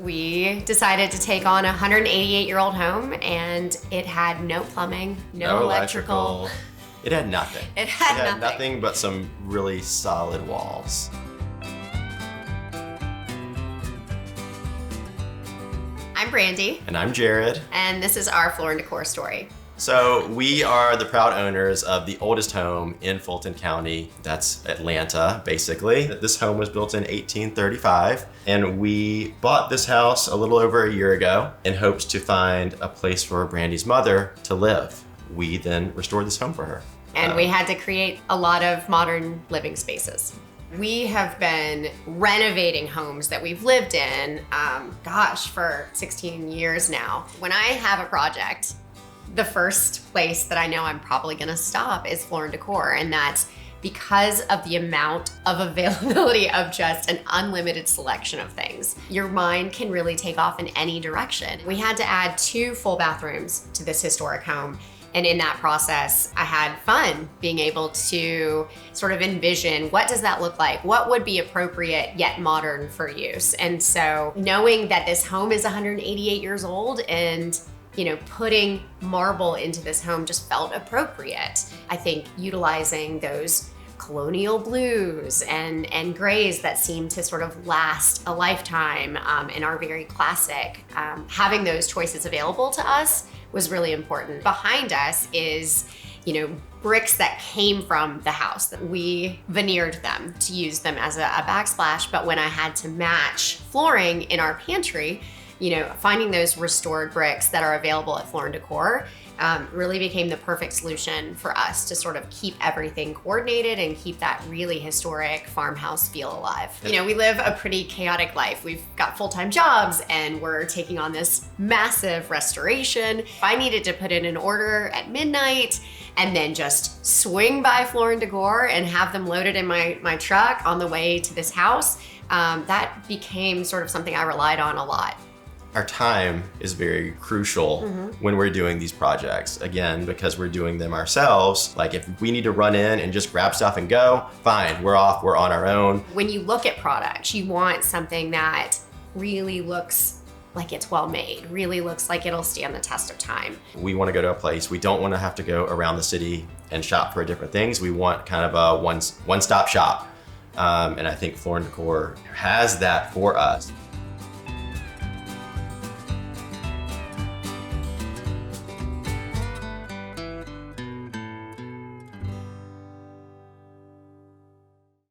We decided to take on a 188-year-old home, and it had no plumbing, no electrical. It had nothing. It had nothing but some really solid walls. I'm Brandy. And I'm Jared. And this is our Floor Decor story. So we are the proud owners of the oldest home in Fulton County. That's Atlanta, basically. This home was built in 1835, and we bought this house a little over a year ago in hopes to find a place for Brandy's mother to live. We then restored this home for her. And we had to create a lot of modern living spaces. We have been renovating homes that we've lived in, for 16 years now. When I have a project, the first place that I know I'm probably gonna stop is Floor Decor, and that's because of the amount of availability of just an unlimited selection of things. Your mind can really take off in any direction. We had to add 2 full bathrooms to this historic home. And in that process, I had fun being able to sort of envision, what does that look like? What would be appropriate yet modern for use? And so knowing that this home is 188 years old and putting marble into this home just felt appropriate. I think utilizing those colonial blues and grays that seem to sort of last a lifetime and are very classic, having those choices available to us was really important. Behind us is, bricks that came from the house. That we veneered them to use them as a backsplash, but when I had to match flooring in our pantry, finding those restored bricks that are available at Floor Decor really became the perfect solution for us to sort of keep everything coordinated and keep that really historic farmhouse feel alive. We live a pretty chaotic life. We've got full-time jobs and we're taking on this massive restoration. If I needed to put in an order at midnight and then just swing by Floor Decor and have them loaded in my truck on the way to this house, that became sort of something I relied on a lot. Our time is very crucial when we're doing these projects. Again, because we're doing them ourselves. Like if we need to run in and just grab stuff and go, fine, we're off, we're on our own. When you look at products, you want something that really looks like it's well made, really looks like it'll stand the test of time. We want to go to a place, we don't want to have to go around the city and shop for different things. We want kind of a one-stop shop. And I think Floor Decor has that for us.